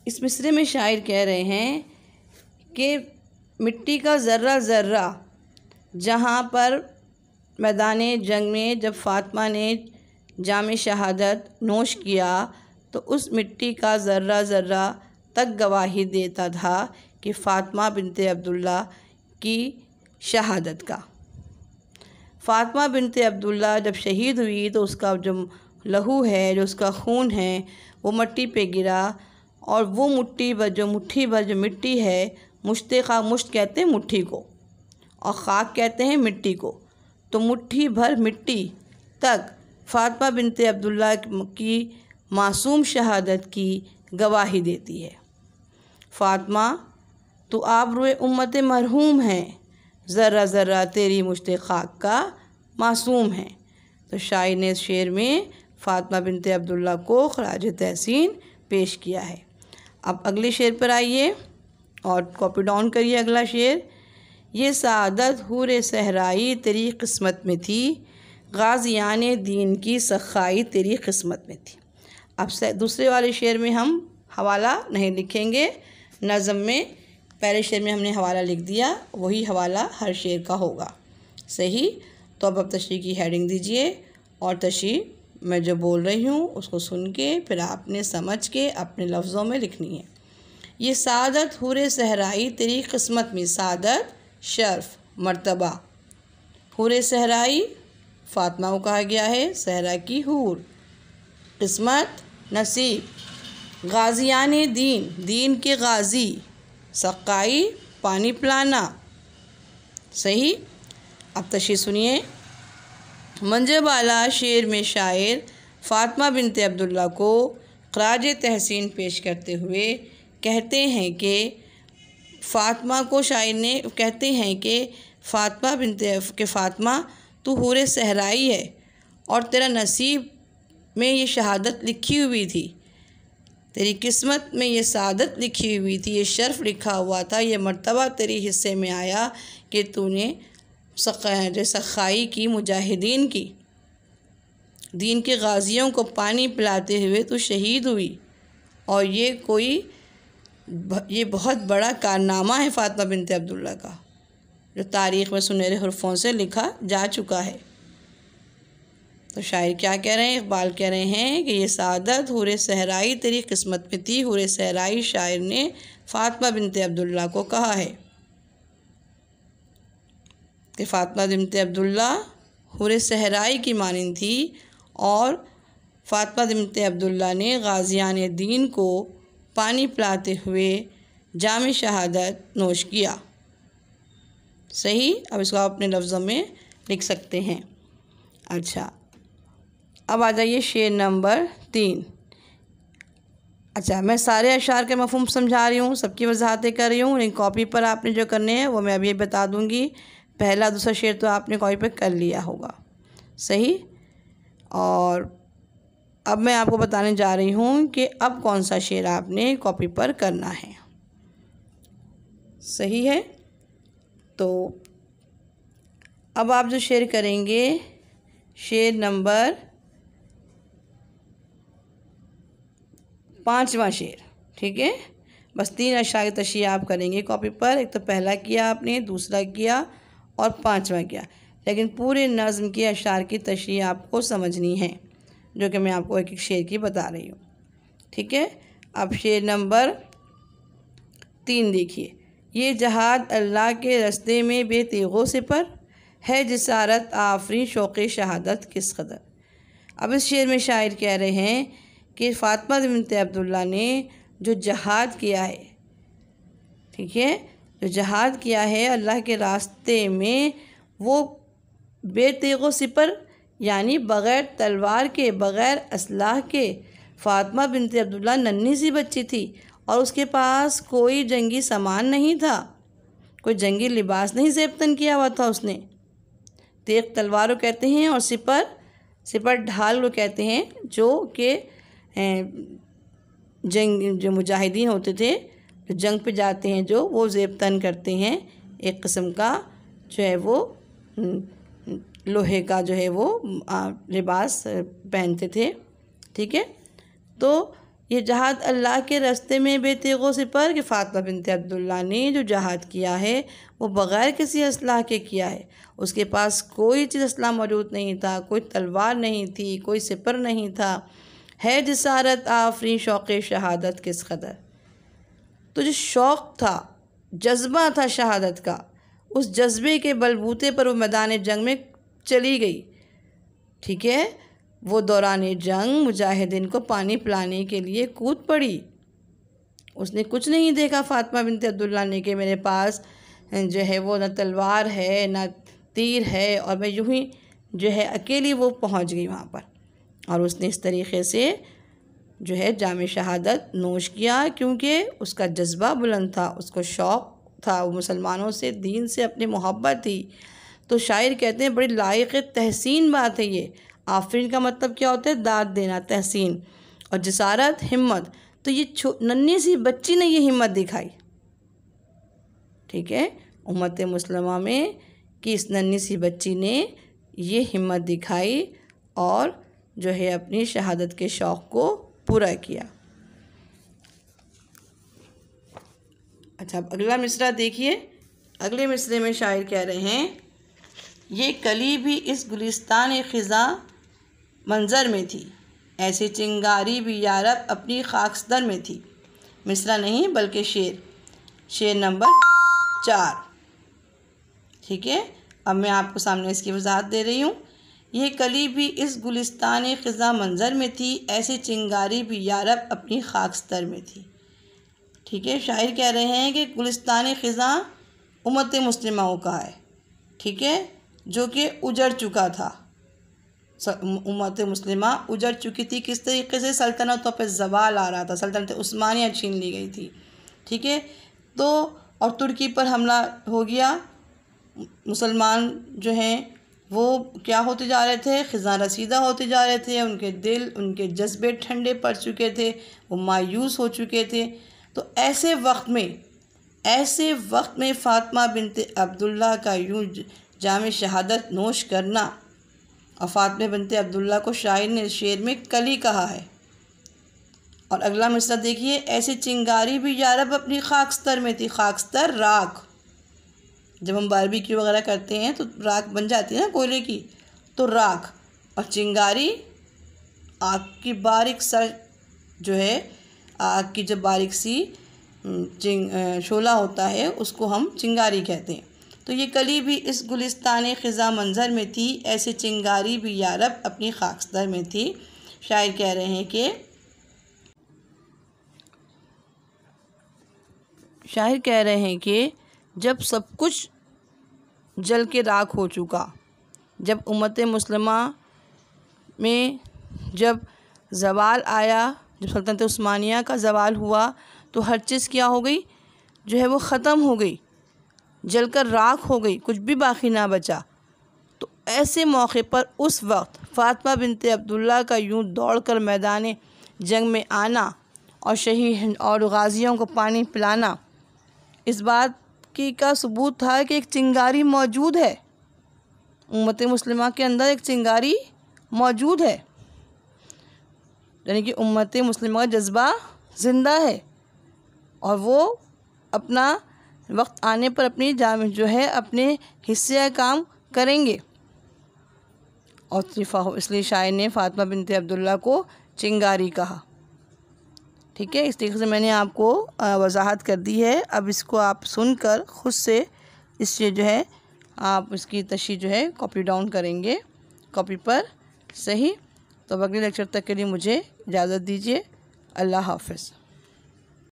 इस मिसरे में शायर कह रहे हैं कि मिट्टी का ज़र्रा ज़र्रा, जहाँ पर मैदान जंग में जब फ़ातिमा ने जाम शहादत नोश किया तो उस मिट्टी का ज़र्रा ज़र्रा तक गवाही देता था कि फ़ातिमा बिनते अब्दुल्ला की शहादत का। फ़ातिमा बिनते अब्दुल्ला जब शहीद हुई तो उसका जो लहू है, जो उसका खून है, वो मिट्टी पे गिरा और वो मुट्ठी भर जो मिट्टी है, मुश्ते खा, मुश्त कहते हैं मुट्ठी को और खाक कहते हैं मिट्टी को, तो मुट्ठी भर मिट्टी तक फ़ातिमा बिनते अब्दुल्ला की मासूम शहादत की गवाही देती है। फ़ातिमा तो आबरूए उम्मत मरहूम है, ज़र्रा ज़र्रा तेरी मुश्ते खाक का मासूम है। तो शायर ने इस शेर में फ़ातिमा बिनते अब्दुल्ला को ख़राज तहसीन पेश किया है। अब अगले शेर पर आइए और कॉपी डाउन करिए अगला शेर। ये सादत हूर सहराई तेरी किस्मत में थी, गाज़ियान दीन की सखाई तेरी किस्मत में थी। अब दूसरे वाले शेर में हम हवाला नहीं लिखेंगे, नज़म में पहले शेर में हमने हवाला लिख दिया, वही हवाला हर शेर का होगा। सही। तो अब तशरीह की हेडिंग दीजिए और तशरीह मैं जो बोल रही हूँ उसको सुन के फिर आपने समझ के अपने लफ्ज़ों में लिखनी है। ये सादत हूर सहराई तेरी किस्मत में, सादत शर्फ मर्तबा, हूर सहराई फ़ातिमा को कहा गया है, सहरा की हूर, किस्मत नसीब, गाज़ियान दीन दीन के गाज़ी, सकाई पानी पिलाना। सही। अब तशरीह सुनिए। मंजबाला शेर में शायर फ़ातिमा बिनते अब्दुल्ला को ख़राज तहसीन पेश करते हुए कहते हैं कि फ़ातिमा को शायर ने कहते हैं कि फ़ातिमा तू हूर सहराई है और तेरा नसीब में ये शहादत लिखी हुई थी, तेरी किस्मत में ये सादत लिखी हुई थी, ये शर्फ लिखा हुआ था, ये मर्तबा तेरे हिस्से में आया कि तूने सखाई की, मुजाहिदीन की, दीन के गाज़ियों को पानी पिलाते हुए तू शहीद हुई। और ये बहुत बड़ा कारनामा है फ़ातिमा बिनते अब्दुल्ला का, जो तारीख़ में सुनहरे हरफों से लिखा जा चुका है। तो शायर क्या कह रहे हैं, इकबाल कह रहे हैं कि ये सादत हूर सहराई तेरी किस्मत में थी। हूर सहराई शायर ने फ़ातिमा बिनते अब्दुल्ला को कहा है कि फ़ातिमा बिनते अब्दुल्ला हूर सहराई की मानिंद थी और फ़ातिमा बिनते अब्दुल्ला ने गाज़ियान दीन को पानी पिलाते हुए जाम शहादत नोश किया। सही। अब इसको आप अपने लफ्ज़ों में लिख सकते हैं। अच्छा, अब आ जाइए शेर नंबर 3। अच्छा, मैं सारे अशार के मफ़हूम समझा रही हूँ, सबकी वजाहतें कर रही हूँ, लेकिन कॉपी पर आपने जो करने हैं वो मैं अभी बता दूँगी। पहला दूसरा शेर तो आपने कॉपी पर कर लिया होगा। सही। और अब मैं आपको बताने जा रही हूँ कि अब कौन सा शेर आपने कॉपी पर करना है। सही है। तो अब आप जो शेर करेंगे, शेर नंबर 5वां शेर। ठीक है। बस 3 अशार की तशरीह आप करेंगे कॉपी पर। एक तो पहला किया आपने, दूसरा किया और 5वां किया, लेकिन पूरे नज़्म के अशार की तशरीह आपको समझनी है, जो कि मैं आपको एक एक शेर की बता रही हूँ। ठीक है। अब शेर नंबर 3 देखिए। ये जहाद अल्लाह के रस्ते में बेतेगो से पर है, जिसारत आफरी शौक़ शहादत किस कदर। अब इस शेर में शायर कह रहे हैं कि फ़ातिमा बिनते अब्दुल्ला ने जो जहाद किया है, ठीक है, जो जहाद किया है अल्लाह के रास्ते में, वो बेतेगो सिपर यानी बग़ैर तलवार के, बग़ैर असलाह के। फ़ातिमा बिनते अब्दुल्ला नन्ही सी बच्ची थी और उसके पास कोई जंगी सामान नहीं था, कोई जंगी लिबास नहीं ज़ेबतन किया हुआ था उसने। तेग तलवार को कहते हैं और सिपर ढाल को कहते हैं, जो कि जो मुजाहिदीन होते थे, जो जंग पे जाते हैं, जो वो ज़ेबतन करते हैं, एक किस्म का जो है वो लोहे का जो है वो लिबास पहनते थे। ठीक है। तो ये जहाद अल्लाह के रास्ते में बेतेगो सिपर कि फ़ातिमा बिनते अब्दुल्ला ने जो जहाद किया है वो बग़ैर किसी असलाह के किया है। उसके पास कोई चीज़ असलाह मौजूद नहीं था, कोई तलवार नहीं थी, कोई सिपर नहीं था। है जिसारत आफरी शौक़ शहादत किस कदर। तो जो शौक़ था, जज्बा था शहादत का, उस जज्बे के बलबूते पर वो मैदान जंग में चली गई। ठीक है, वो दौरान जंग मुजाहिदीन को पानी पिलाने के लिए कूद पड़ी। उसने कुछ नहीं देखा फ़ातिमा बिनते अब्दुल्ला ने कि मेरे पास जो है वो न तलवार है न तीर है और मैं यूँ ही जो है अकेली वो पहुंच गई वहाँ पर। और उसने इस तरीक़े से जो है जाम शहादत नोश किया, क्योंकि उसका जज्बा बुलंद था, उसको शौक़ था, वो मुसलमानों से, दीन से अपनी मोहब्बत थी। तो शायर कहते हैं बड़ी लायक तहसीन बात है ये। आफरीन का मतलब क्या होता है? दाद देना, तहसीन। और जिसारत, हिम्मत। तो ये नन्ही सी बच्ची ने ये हिम्मत दिखाई। ठीक है, उम्मत मुस्लिमा में कि इस नन्ही सी बच्ची ने ये हिम्मत दिखाई और जो है अपनी शहादत के शौक़ को पूरा किया। अच्छा, अब अगला मिसरा देखिए। अगले मिसरे में शायर कह रहे हैं, ये कली भी इस गुलिस्तान ख़िज़ा मंज़र में थी, ऐसी चिंगारी भी यारब अपनी खाकस्तर में थी। मिसरा नहीं बल्कि शेर नंबर 4। ठीक है, अब मैं आपको सामने इसकी वजाहत दे रही हूँ। ये कली भी इस गुलिस्तान ख़िज़ा मंज़र में थी, ऐसी चिंगारी भी यारब अपनी खाकस्तर में थी। ठीक है, शायर कह रहे हैं कि गुलिस्तान ख़िज़ा उम्मत मुस्लिमा का है। ठीक है, जो कि उजड़ चुका था। उम्मत मुस्लिमा उजड़ चुकी थी। किस तरीके से? सल्तनतों पर ज़वाल आ रहा था, सल्तनत उस्मानिया छीन ली गई थी। ठीक है, तो और तुर्की पर हमला हो गया। मुसलमान जो हैं वो क्या होते जा रहे थे? ख़िज़ा रसीदा होते जा रहे थे। उनके दिल, उनके जज्बे ठंडे पड़ चुके थे, वो मायूस हो चुके थे। तो ऐसे वक्त में फ़ातिमा बिनते अब्दुल्ला का यूँ जाम शहादत नोश करना। और फ़ातिमा बिनते अब्दुल्ला को शायर ने शेर में कली कहा है। और अगला मिसरा देखिए, ऐसी चिंगारी भी यारब अपनी खाकस्तर में थी। खाकस्तर राख, जब हम बारबेक्यू वगैरह करते हैं तो राख बन जाती है ना कोयले की, तो राख। और चिंगारी आग की बारीक सा जो है, आग की जो बारीक सी शोला होता है उसको हम चिंगारी कहते हैं। तो ये कली भी इस गुलिस्तान ख़िज़ा मंज़र में थी, ऐसे चिंगारी भी यारब अपनी खाकस्तर में थी। शायर कह रहे हैं कि जब सब कुछ जल के राख हो चुका, जब उम्मत मुस्लिमा में जब ज़वाल आया, जब सल्तनत उस्मानिया का ज़वाल हुआ, तो हर चीज़ क्या हो गई? जो है वो ख़त्म हो गई, जलकर राख हो गई, कुछ भी बाकी ना बचा। तो ऐसे मौके पर उस वक्त फ़ातिमा बिनते अब्दुल्ला का यूँ दौड़कर मैदान जंग में आना और शहीद और गाज़ियों को पानी पिलाना, इस बात की का सबूत था कि एक चिंगारी मौजूद है। उम्मत मुस्लिमा के अंदर एक चिंगारी मौजूद है, यानी कि उम्मत मुस्लिमा का जज्बा ज़िंदा है और वो अपना वक्त आने पर अपनी जाम जो है अपने हिस्से का काम करेंगे। और इसलिए शायर ने फ़ातिमा बिनते अब्दुल्ला को चिंगारी कहा। ठीक है, इस तरीके से मैंने आपको वजाहत कर दी है। अब इसको आप सुनकर ख़ुद से इससे जो है आप इसकी तशरीह जो है कॉपी डाउन करेंगे कॉपी पर। सही, तो अगले लेक्चर तक के लिए मुझे इजाज़त दीजिए। अल्लाह हाफ़िज़।